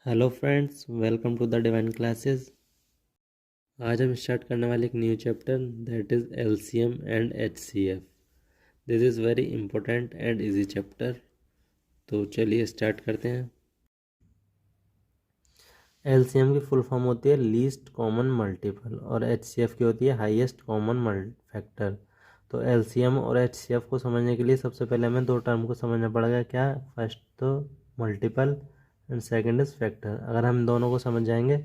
Hello friends, welcome to the divine classes. आज हम start करने वाले एक new chapter that is LCM and HCF. This is very important and easy chapter. तो चलिए start करते हैं। एलसीएम की फुल फॉर्म होती है लीस्ट कॉमन मल्टीपल और एचसीएफ की होती है हाईएस्ट कॉमन फैक्टर। तो एलसीएम और एचसीएफ को समझने के लिए सबसे पहले हमें दो टर्म को समझना पड़ेगा। क्या? फर्स्ट तो multiple and second is factor. अगर हम दोनों को समझ जाएंगे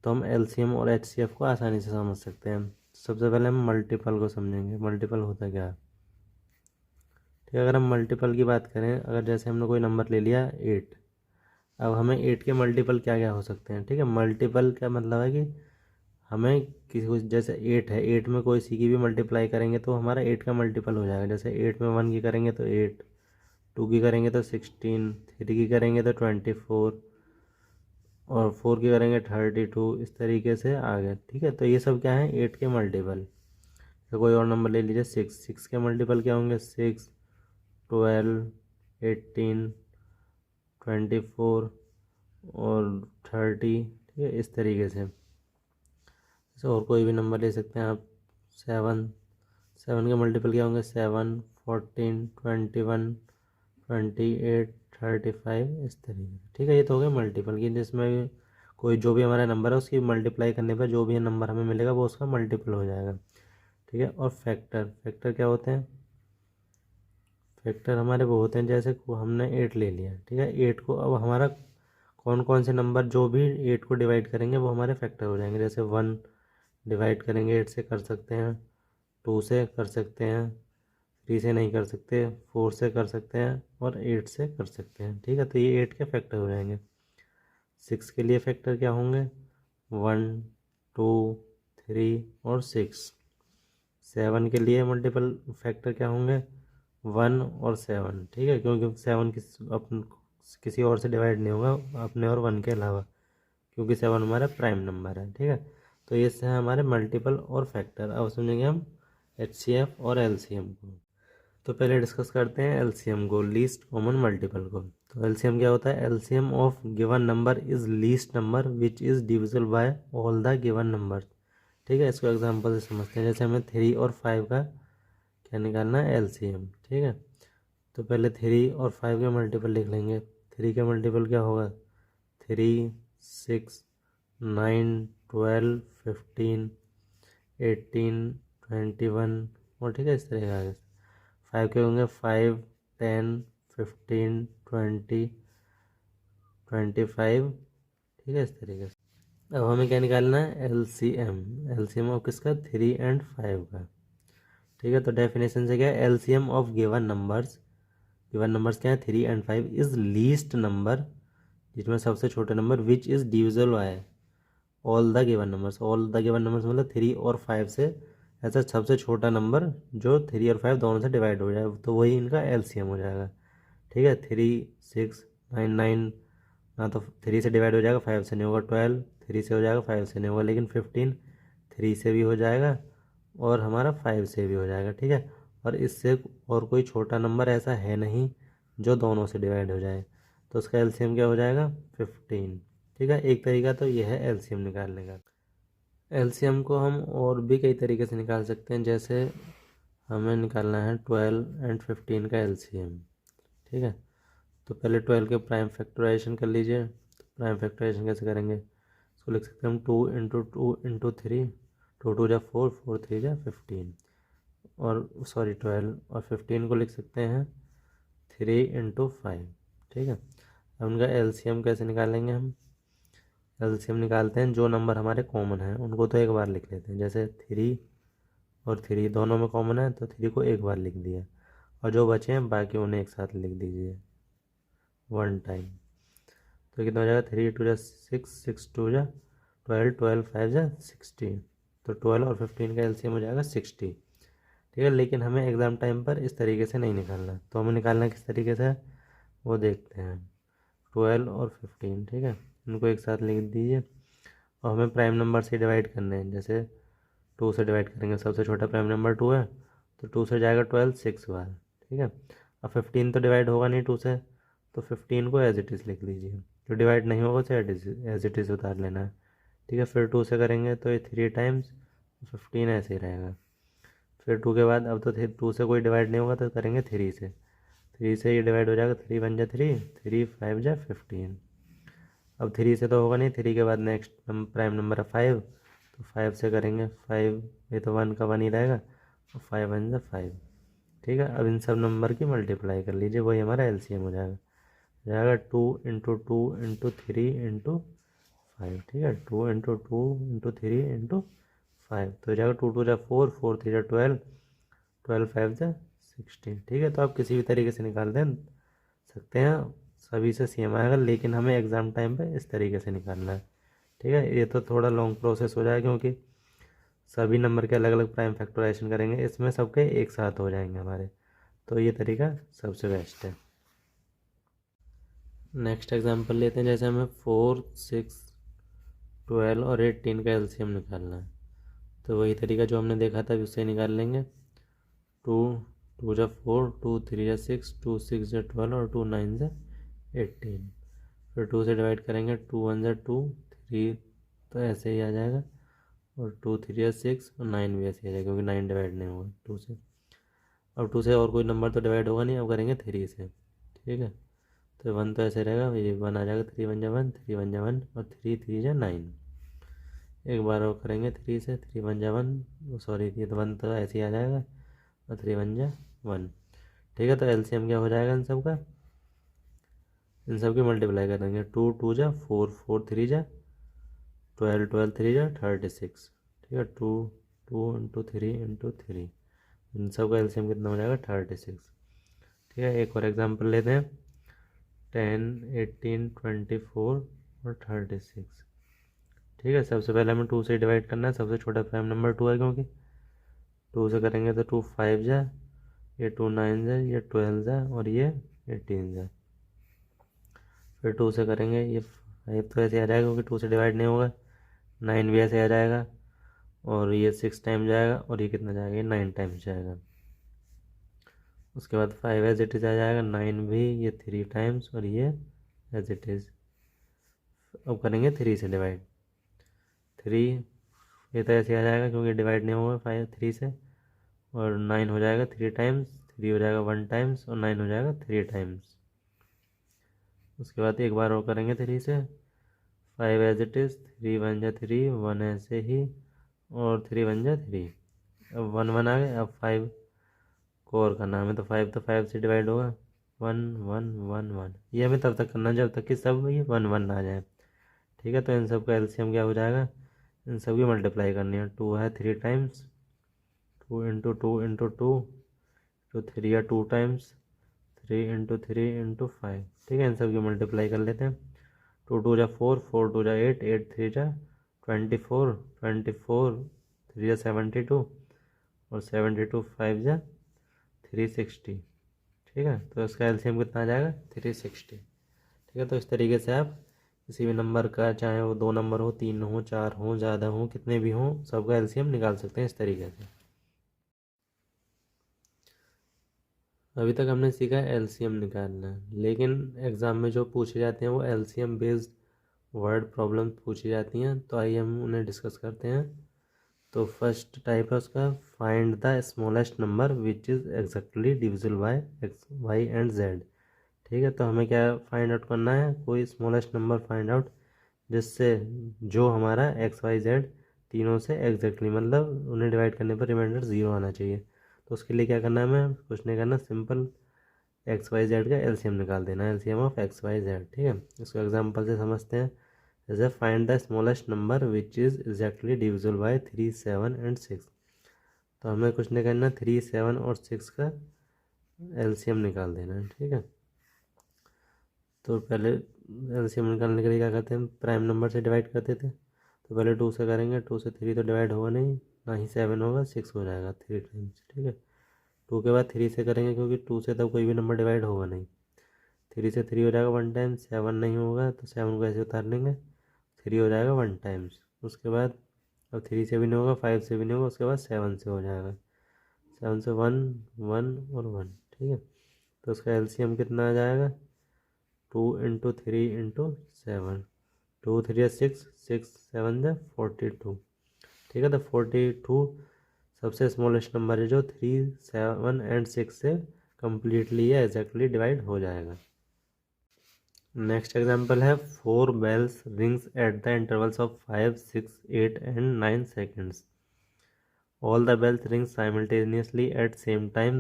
तो हम एलसीएम और एचसीएफ को आसानी से समझ सकते हैं। सबसे पहले हम मल्टीपल को समझेंगे। मल्टीपल होता क्या है? ठीक है, अगर हम मल्टीपल की बात करें, अगर जैसे हमने कोई नंबर ले लिया 8, अब हमें 8 के मल्टीपल क्या क्या हो सकते हैं। ठीक है, मल्टीपल का मतलब है कि हमें किसी को, जैसे 8 है, 8 में कोई सी की भी मल्टीप्लाई करेंगे तो हमारा 8 का मल्टीपल हो जाएगा। जैसे 8 में 1 की करेंगे तो 8, 2 की करेंगे तो 16, 3 की करेंगे तो 24 और 4 की करेंगे 32, इस तरीके से आगे। ठीक है, तो ये सब क्या है? 8 के मल्टीपल। तो कोई और नंबर ले लीजिए 6, 6 के मल्टीपल क्या होंगे? 6, 12, 18, 24 और 30। ठीक है, इस तरीके से। जैसे और कोई भी नंबर ले सकते हैं आप। 7, 7 के मल्टीपल क्या होंगे? 7, 14, 21, 28, 35, इस तरीके से। ठीक है, ये तो हो गया मल्टीपल की, जिसमें कोई जो भी हमारा नंबर है उसकी मल्टीप्लाई करने पर जो भी नंबर हमें मिलेगा वो उसका मल्टीपल हो जाएगा। ठीक है, और फैक्टर, फैक्टर क्या होते हैं? फैक्टर हमारे वो होते हैं, जैसे हमने 8 ले लिया। ठीक है, 8 को अब हमारा कौन कौन से नंबर जो भी 8 को डिवाइड करेंगे वो हमारे फैक्टर हो जाएंगे। जैसे 1 डिवाइड करेंगे 8 से कर सकते हैं, 2 से कर सकते हैं, 3 से नहीं कर सकते, 4 से कर सकते हैं और 8 से कर सकते हैं। ठीक है, तो ये 8 के फैक्टर हो जाएंगे। 6 के लिए फैक्टर क्या होंगे? 1, 2, 3 और 6। 7 के लिए मल्टीपल फैक्टर क्या होंगे? 1 और 7। ठीक है, क्योंकि 7 किसी और से डिवाइड नहीं होगा अपने और 1 के अलावा, क्योंकि 7 हमारा प्राइम नंबर है। ठीक है, तो ये से हमारे मल्टीपल और फैक्टर। अब समझेंगे हम एचसीएफ और एलसीएम को। तो पहले डिस्कस करते हैं एलसीएम को, लीस्ट कॉमन मल्टीपल को। तो एलसीएम क्या होता है? LCM of given number is least number which is divisible by all the given number. ठीक है, इसको एग्जांपल से समझते हैं। जैसे हमें 3 और 5 का क्या निकालना है? एलसीएम। ठीक है, तो पहले 3 और 5 के मल्टीपल लिख लेंगे। 3 के मल्टीपल क्या होगा? 3, 6, 9, 12, 15, 18, 21 और ठीक है इस तरह आगे। 5 के होंगे 5, 10, 15, 20, 25। ठीक है, इस तरीके से। अब हमें क्या निकालना है? एलसीएम। एलसीएम ऑफ किसका? 3 एंड 5 का। ठीक है, तो डेफिनेशन से क्या है? LCM of given numbers, given numbers क्या है? 3 एंड 5 इज लीस्ट नंबर, जिसमें सबसे छोटे number, which is divisible by all the given numbers. All the given numbers मतलब 3 और 5 से ऐसा सबसे छोटा नंबर जो 3 और 5 दोनों से डिवाइड हो जाए, तो वही इनका एलसीएम हो जाएगा। ठीक है, 3, 6, 9, 9 ना तो 3 से डिवाइड हो जाएगा, 5 से नहीं होगा। 12 3 से हो जाएगा, 5 से नहीं होगा। लेकिन 15 3 से भी हो जाएगा और हमारा 5 से भी हो जाएगा। ठीक है, और इससे और कोई छोटा नंबर ऐसा है नहीं जो दोनों से डिवाइड हो जाए, तो उसका एलसीएम क्या हो जाएगा? 15। ठीक है, एक तरीका तो यह है एलसीएम निकालने का। एलसीएम को हम और भी कई तरीके से निकाल सकते हैं। जैसे हमें निकालना है 12 एंड 15 का एलसीएम। ठीक है, तो पहले 12 के प्राइम फैक्टराइजेशन कर लीजिए। तो प्राइम फैक्टराइजेशन कैसे करेंगे? इसको लिख सकते हैं हम 2 × 2 × 3, 2 × 2 = 4, 4 × 3 = 15 और सॉरी 12, और 15 को लिख सकते हैं 3 × 5। ठीक है, अब उनका एलसीएम कैसे निकालेंगे हम? एलसीएम निकालते हैं, जो नंबर हमारे कॉमन हैं उनको तो एक बार लिख लेते हैं। जैसे 3 और 3 दोनों में कॉमन है तो 3 को एक बार लिख दिया, और जो बचे हैं बाकी उन्हें एक साथ लिख दीजिए 1 टाइम। तो कितना हो जाएगा? 3 × 2 = 6, 6 × 2 = 12, 12 × 5 = 60। तो 12 और 15 का एलसीएम हो जाएगा 60। ठीक है, लेकिन हमें एग्ज़ाम टाइम पर इस तरीके से नहीं निकालना, तो हमें निकालना किस तरीके से वो देखते हैं। 12 और 15, ठीक है, इनको एक साथ लिख दीजिए और हमें प्राइम नंबर से डिवाइड करने हैं। जैसे 2 से डिवाइड करेंगे, सबसे छोटा प्राइम नंबर 2 है, तो 2 से जाएगा 12 6 बार। ठीक है, अब 15 तो डिवाइड होगा नहीं 2 से, तो 15 को एज इट इज़ लिख लीजिए, जो डिवाइड नहीं होगा उसे एज इट इज़ उतार लेना है। ठीक है, फिर 2 से करेंगे तो ये 3 टाइम्स 15 ऐसे ही रहेगा। फिर 2 के बाद अब तो 2 से कोई डिवाइड नहीं होगा तो करेंगे 3 से। 3 से ये डिवाइड हो जाएगा, 3 1 जा 3, 3 5 जा 15। अब 3 से तो होगा नहीं, 3 के बाद नेक्स्ट प्राइम नंबर है 5, तो 5 से करेंगे 5, ये तो 1 का 1 ही रहेगा, और 5 1 जा 5। ठीक है, अब इन सब नंबर की मल्टीप्लाई कर लीजिए, वही हमारा एलसीएम हो जाएगा 2 इंटू 2 इंटू 3 इंटू 5। ठीक है, 2 इंटू 2 इंटू 3 इंटू 5, तो हो जाएगा 2 2 जा 4, 4 3 जा 12, 12 5 जा 16। ठीक है, तो आप किसी भी तरीके से निकाल दें सकते हैं, सभी से सेम आएगा, लेकिन हमें एग्ज़ाम टाइम पे इस तरीके से निकालना है। ठीक है, ये तो थोड़ा लॉन्ग प्रोसेस हो जाएगा क्योंकि सभी नंबर के अलग अलग प्राइम फैक्टराइजेशन करेंगे, इसमें सबके एक साथ हो जाएंगे हमारे, तो ये तरीका सबसे बेस्ट है। नेक्स्ट एग्जांपल लेते हैं, जैसे हमें 4 6 12 और 18 का एलसीएम निकालना है, तो वही तरीका जो हमने देखा था उससे निकाल लेंगे। 2 2 जा 4, 2 3 जा 6, 2 6 जा 12 और 2 9 जा 18। फिर 2 से डिवाइड करेंगे, 2 1 जा 2, 3 तो ऐसे ही आ जाएगा, और 2 3 जा 6 और 9 भी ऐसे ही आ जाएगा क्योंकि 9 डिवाइड नहीं होगा 2 से। अब 2 से और कोई नंबर तो डिवाइड होगा नहीं, अब करेंगे 3 से। ठीक है, तो 1 तो ऐसे रहेगा, ये 1 आ जाएगा, 3 1 जा 1, 3 1 जा 1 और 3 3 जा 9। एक बार और करेंगे 3 से, 3 1 जा 1, सॉरी ये तो 1 तो ऐसे ही आ जाएगा, और 3 1 जा 1। ठीक है, तो एलसीएम क्या हो जाएगा इन सब का, इन सब की मल्टीप्लाई करेंगे, 2 2 जा 4, 4 3 जा 12, 12 3 जा 36। ठीक है, 2 2 इंटू 3 इंटू 3, इन सब का एलसीएम कितना हो जाएगा 36। ठीक है, एक और एग्जांपल लेते हैं, 10 18 24 और 36। ठीक है, सबसे पहले हमें 2 से डिवाइड करना है, सबसे छोटा प्राइम नंबर 2 है क्योंकि 2 से करेंगे तो 2 5 जा, ये 2 9 जा, ये 12 जा और ये 18 जा। फिर 2 से करेंगे, ये 5 तो ऐसे आ जाएगा क्योंकि 2 से डिवाइड नहीं होगा, 9 भी ऐसे आ जाएगा, और ये 6 टाइम जाएगा, और ये कितना जाएगा, ये 9 टाइम्स जाएगा। उसके बाद 5 एज इट इज़ आ जाएगा, 9 भी, ये 3 टाइम्स और ये एज इट इज़। अब करेंगे 3 से डिवाइड, 3 ये तो ऐसे आ जाएगा क्योंकि डिवाइड नहीं होगा 5 3 से, और 9 हो जाएगा 3 टाइम्स, 3 हो जाएगा 1 टाइम्स और 9 हो जाएगा 3 टाइम्स। उसके बाद एक बार और करेंगे 3 से, 5 एज इट इज़, 3 1 जा 3, 1 ऐसे ही, और 3 1 जा 3। अब 1 1 आ गए, अब 5 को और करना हमें, तो 5 तो 5 से डिवाइड होगा, 1 1 1 1। ये हमें तब तक करना जब तक कि सब ये 1 1 आ जाए। ठीक है, तो इन सब का एलसीएम क्या हो जाएगा, इन सब की मल्टीप्लाई करनी है, 2 है 3 टाइम्स, 2 इंटू 2 इंटू 2, तो 3 या 2 टाइम्स, 3 इंटू 3 इंटू 5। ठीक है, इन सब की मल्टीप्लाई कर लेते हैं, 2 2 जा 4, 4 2 जा 8, 8 3 जा 24, 24 3 जा 72, और 72 5 जा 360। ठीक है, तो इसका एलसीएम कितना आ जाएगा 360। ठीक है, तो इस तरीके से आप किसी भी नंबर का, चाहे वो 2 नंबर हो, 3 हो, 4 हो, ज़्यादा हो, कितने भी हों, सबका एलसीएम निकाल सकते हैं इस तरीके से। अभी तक हमने सीखा एलसीएम निकालना, लेकिन एग्ज़ाम में जो पूछे जाते हैं वो एलसीएम बेस्ड वर्ड प्रॉब्लम पूछी जाती हैं, तो आइए हम उन्हें डिस्कस करते हैं। तो फर्स्ट टाइप है उसका, find the smallest number which is exactly divisible by X Y and Z. ठीक है, तो हमें क्या फाइंड आउट करना है, कोई स्मॉलेस्ट नंबर फाइंड आउट जिससे जो हमारा एक्स वाई जेड तीनों से एग्जैक्टली, मतलब उन्हें डिवाइड करने पर रिमाइंडर 0 आना चाहिए। तो उसके लिए क्या करना है, हमें कुछ नहीं करना, सिंपल एक्स वाई जेड का एलसीएम निकाल देना है, LCM of X Y Z. ठीक है, इसको एग्जांपल से समझते हैं, जैसे find the smallest number which is exactly divisible by 3 7 and 6। तो हमें कुछ नहीं करना, 3 7 और 6 का एलसीएम निकाल देना है। ठीक है, तो पहले एलसीएम निकालने के लिए क्या करते हैं, प्राइम नंबर से डिवाइड करते थे, तो पहले 2 से करेंगे, 2 से 3 तो डिवाइड होगा नहीं, ना ही 7 होगा, 6 हो जाएगा 3 टाइम्स। ठीक है, 2 के बाद 3 से करेंगे क्योंकि 2 से तब कोई भी नंबर डिवाइड होगा नहीं, 3 से 3 हो जाएगा 1 टाइम, 7 नहीं होगा तो 7 को ऐसे उतार लेंगे, 3 हो जाएगा 1 टाइम्स। उसके बाद अब 3 से भी नहीं होगा, 5 से भी नहीं होगा, उसके बाद 7 से हो जाएगा, 7 से 1 1 और 1। ठीक है, तो उसका एलसीएम कितना आ जाएगा, 2 इंटू 3 इंटू 7, 2 3 6, 6 7 42। ठीक है, तो 42 सबसे स्मॉलेस्ट नंबर है जो 3 7 एंड 6 से कम्प्लीटली या एग्जैक्टली डिवाइड हो जाएगा। नेक्स्ट एग्जाम्पल है 4 bells rings at the intervals of 5 6 8 and 9 seconds. All the bells ring simultaneously at same time.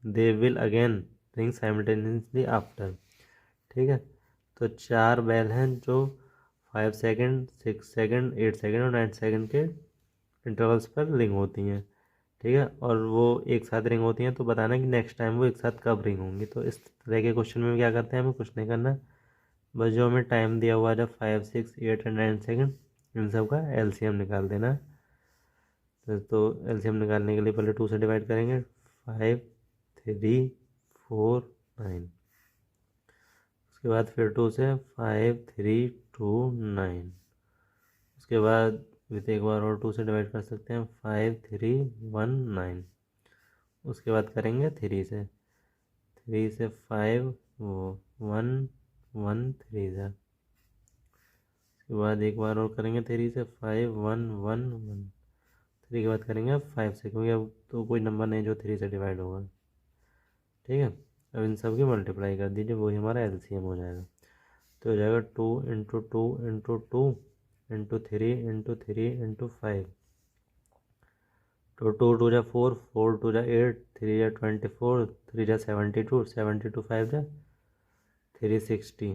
They will again ring simultaneously after। ठीक है, तो 4 बेल हैं जो 5 सेकेंड 6 सेकेंड 8 सेकेंड और 9 सेकेंड के इंटरवल्स पर रिंग होती हैं। ठीक है, और वो एक साथ रिंग होती हैं, तो बताना कि नेक्स्ट टाइम वो एक साथ कब रिंग होंगी। तो इस तरह के क्वेश्चन में क्या करते हैं, हमें कुछ नहीं करना, बस जो हमें टाइम दिया हुआ है 5 6 8 एंड 9 सेकेंड, इन सब का एलसीएम निकाल देना। तो एलसीएम निकालने के लिए पहले 2 से डिवाइड करेंगे, 5 3 4 9। उसके बाद फिर 2 से 5 3 2 9। उसके बाद विद एक बार और 2 से डिवाइड कर सकते हैं, 5 3 1 9। उसके बाद करेंगे 3 से, 3 से 5 1 1 3 से। उसके बाद एक बार और करेंगे 3 से, 5 1 1 1। 3 के बाद करेंगे अब 5 से, क्योंकि अब तो कोई नंबर नहीं जो 3 से डिवाइड होगा। ठीक है, अब इन सब की मल्टीप्लाई कर दीजिए, वही हमारा एलसीएम हो जाएगा। तो हो जाएगा 2 into 2 into 2 into 3 into 3 into 5। तो 2 2 जा 4, 4 2 जा 8, 3 जा 24, 3 जा 72, 72 5 जा 360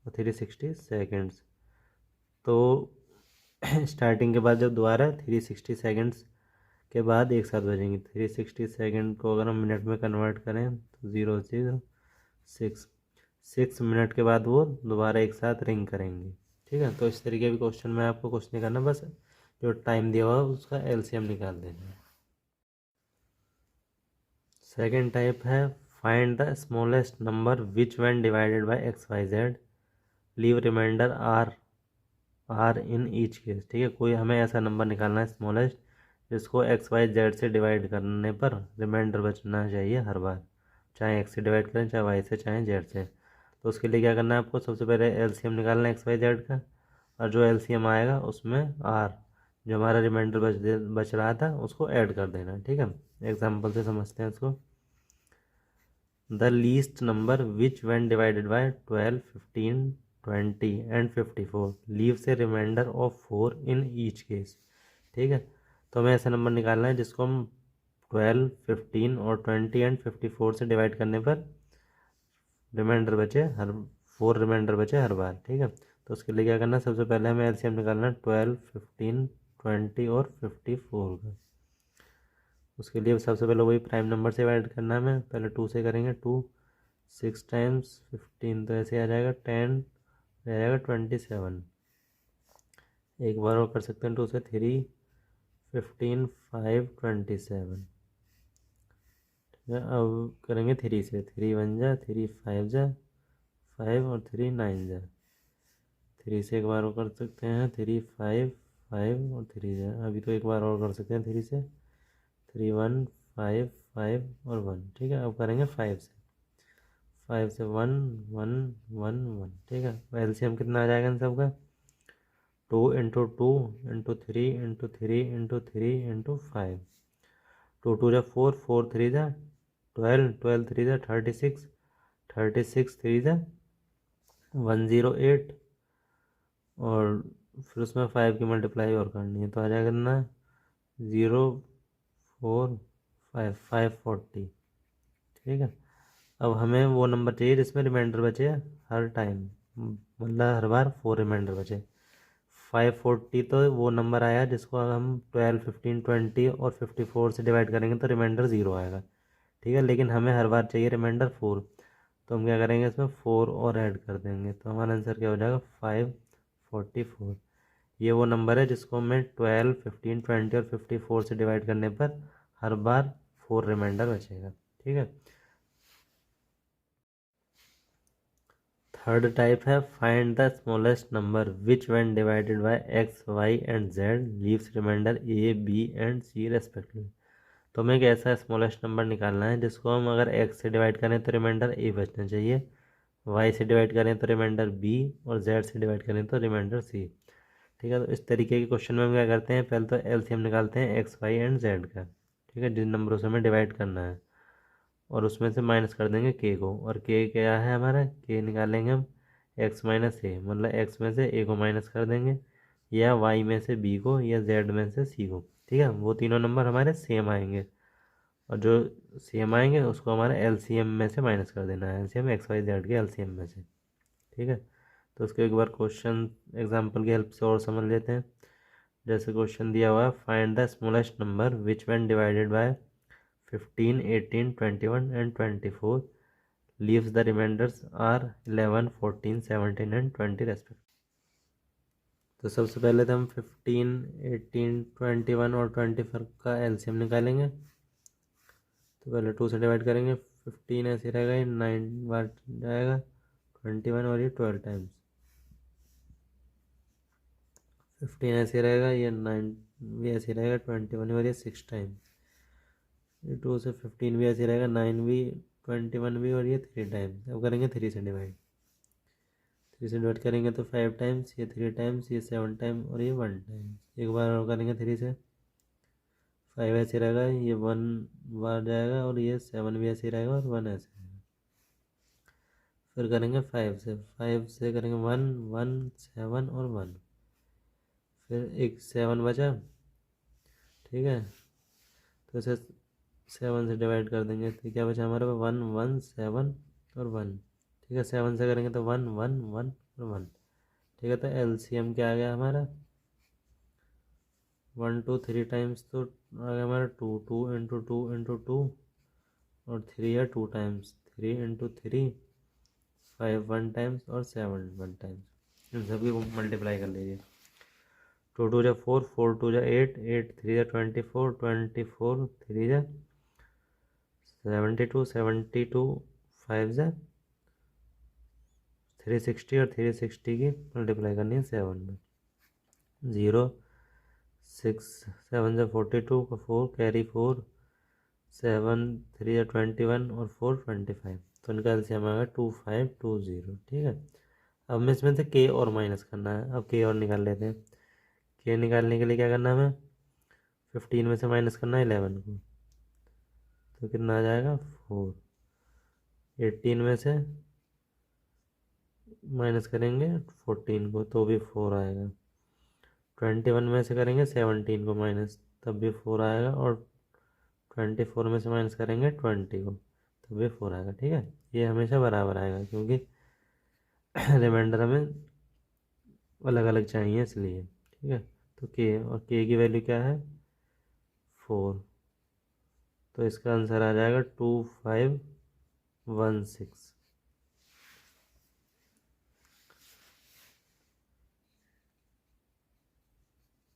और 360 सेकेंड्स। तो स्टार्टिंग के बाद जब दोबारा 360 सेकेंड्स के बाद एक साथ बजेंगे, 360 सेकेंड को अगर हम मिनट में कन्वर्ट करें तो 0 0 6 मिनट के बाद वो दोबारा एक साथ रिंग करेंगे। ठीक है, तो इस तरीके के क्वेश्चन में आपको कुछ नहीं करना, बस जो टाइम दिया हुआ उसका एलसीएम निकाल देना है। सेकेंड टाइप है find the smallest number which when divided by X Y Z leave remainder are in each case. ठीक है, कोई हमें ऐसा नंबर निकालना है स्मॉलेस्ट जिसको एक्स वाई जेड से डिवाइड करने पर रिमाइंडर बचना चाहिए हर बार, चाहे एक्स से डिवाइड करें, चाहे वाई से, चाहे जेड से। तो उसके लिए क्या करना है आपको, सबसे पहले एलसीएम निकालना है एक्स वाई जेड का, और जो एलसीएम आएगा उसमें आर जो हमारा रिमाइंडर बच रहा था उसको ऐड कर देना है। ठीक है, एग्जाम्पल से समझते हैं इसको। The least number which when divided by 12 15 20 and 54 leaves a remainder of 4 in each case. ठीक है, तो हमें ऐसा नंबर निकालना है जिसको हम 12 15 और 20 एंड 54 से डिवाइड करने पर रिमाइंडर बचे हर 4 रिमाइंडर बचे हर बार। ठीक है, तो उसके लिए क्या करना है, सबसे पहले हमें एलसीएम निकालना है 12 15 20 और 54 का। उसके लिए सबसे पहले वही प्राइम नंबर से डिवाइड करना है, हमें पहले 2 से करेंगे, 2 6 टाइम्स 15 तो ऐसे आ जाएगा 10, आ जाएगा 27। एक बार और कर सकते हैं, 2 से 3 15 5 27। ठीक है, अब करेंगे 3 से, 3 1 जा 3 5 जा 5 और 3 9 जा। 3 से एक बार और कर सकते हैं, 3 5 5 और 3 जा। अभी तो एक बार और कर सकते हैं 3 से, 3 1 5 5 और 1। ठीक है, अब करेंगे 5 से, 5 से 1 1 1 1। ठीक है, एलसीएम कितना आ जाएगा इन सब का, 2 into 2 into 3 into 3 into 3 into 5। 2 2 जा 4, 4 3 जा 12, 12 3 जा 36, 36 3 जा 108, और फिर उसमें 5 की मल्टीप्लाई और करनी है, तो आ जाएगा ना 0 4 5 540। ठीक है, अब हमें वो नंबर चाहिए जिसमें रिमाइंडर बचे हर टाइम, मतलब हर बार 4 रिमाइंडर बचे। 540 तो वो नंबर आया जिसको हम 12 15 20 और 54 से डिवाइड करेंगे तो रिमाइंडर 0 आएगा। ठीक है, लेकिन हमें हर बार चाहिए रिमाइंडर 4, तो हम क्या करेंगे, इसमें 4 और ऐड कर देंगे, तो हमारा आंसर क्या हो जाएगा 544। ये वो नंबर है जिसको हमें 12 15 20 और 54 से डिवाइड करने पर हर बार 4 रिमाइंडर बचेगा। ठीक है, थर्ड टाइप है find the smallest number which when divided by X Y and Z leaves remainder A B and C respectively. तो हमें एक ऐसा स्मॉलेस्ट नंबर निकालना है जिसको हम अगर एक्स से डिवाइड करें तो रिमाइंडर ए बचना चाहिए, वाई से डिवाइड करें तो रिमाइंडर बी, और जेड से डिवाइड करें तो रिमाइंडर सी। ठीक है, तो इस तरीके के क्वेश्चन में हम क्या करते हैं, पहले तो एलसीएम निकालते हैं एक्स वाई एंड जेड का। ठीक है, जिन नंबरों से हमें डिवाइड करना है, और उसमें से माइनस कर देंगे के को, और के क्या है हमारा, के निकालेंगे हम एक्स माइनस ए, मतलब एक्स में से ए को माइनस कर देंगे, या वाई में से बी को, या जेड में से सी को। ठीक है, वो तीनों नंबर हमारे सेम आएंगे, और जो सेम आएंगे उसको हमारे एलसीएम में से माइनस कर देना है, एलसीएम एक्स वाई जेड के एलसीएम में से। ठीक है, तो उसके एक बार क्वेश्चन एग्जांपल की हेल्प से और समझ लेते हैं। जैसे क्वेश्चन दिया हुआ है, find the smallest number which when divided by 15, 18, 21 and 24 leaves the remainders are 11, 14, 17 and 20 respect. तो सबसे पहले तो हम 15, 18, 21 और 24 का एलसीएम निकालेंगे। तो पहले 2 से डिवाइड करेंगे, 15 ऐसे रहेगा, ये 9 बार जाएगा, 21 और ये 12 टाइम्स, 15 ऐसे रहेगा, ये 9 भी ऐसे रहेगा, 21 और ये 6 टाइम्स, ये 2 से 15 भी ऐसे रहेगा, 9 भी, 21 भी, और ये 3 टाइम्स। अब करेंगे 3 से डिवाइड, 3 से डिवाइड करेंगे तो 5 टाइम्स, ये 3 टाइम्स, ये 7 टाइम, और ये 1 टाइम। एक बार और करेंगे 3 से, 5 ऐसे रहेगा, ये 1 बार जाएगा, और ये 7 भी ऐसे रहेगा, और 1 ऐसे रहेगा। फिर करेंगे 5 से करेंगे 1, 1, 7 और 1, फिर एक 7 बचा। ठीक है, तो इसे 7 से डिवाइड कर देंगे, तो क्या बचा हमारे पास, 1, 1, 7 और 1। ठीक है, 7 से करेंगे तो 1, 1, 1 और 1। ठीक है, तो एलसीएम क्या आ गया हमारा, 1, 2, 3 टाइम्स, तो आ गया हमारा 2, 2 इंटू 2 इंटू 2, और 3 है 2 टाइम्स, 3 इंटू 3, 5 1 टाइम्स, और 7 1 टाइम्स। इन सभी को मल्टीप्लाई कर लीजिए, 2 2 जा 4, 4 2 जा 8, 8 3 जा 24, 24 3 जा 72, 72 5 जा 360, और 360 की मल्टीप्लाई करनी है 7 में, 0 6 7 जा 42 का 4 कैरी 4, 7 3 जा 21, और 4 25। तो इनका एलसीएम आएगा 2520। ठीक है, अब हमें इसमें से के और माइनस करना है। अब के और निकाल लेते हैं। के निकालने के लिए क्या करना है हमें, 15 में से माइनस करना है 11 को, तो कितना आ जाएगा 4। 18 में से माइनस करेंगे 14 को, तो भी 4 आएगा। 21 में से करेंगे 17 को माइनस, तब भी 4 आएगा, और 24 में से माइनस करेंगे 20 को, तब भी 4 आएगा। ठीक है, ये हमेशा बराबर आएगा, क्योंकि रिमाइंडर हमें अलग अलग चाहिए इसलिए। ठीक है, तो के, और के की वैल्यू क्या है 4, तो इसका आंसर आ जाएगा 2516।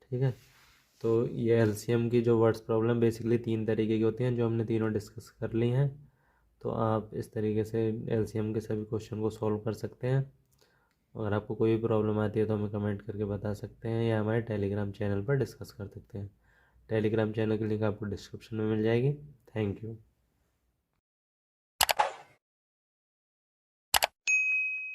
ठीक है, तो ये एलसीएम की जो वर्ड्स प्रॉब्लम बेसिकली 3 तरीके की होती हैं, जो हमने तीनों डिस्कस कर ली हैं। तो आप इस तरीके से एलसीएम के सभी क्वेश्चन को सॉल्व कर सकते हैं। अगर आपको कोई भी प्रॉब्लम आती है तो हमें कमेंट करके बता सकते हैं, या हमारे टेलीग्राम चैनल पर डिस्कस कर सकते हैं। टेलीग्राम चैनल की लिंक आपको डिस्क्रिप्शन में मिल जाएगी। Thank you.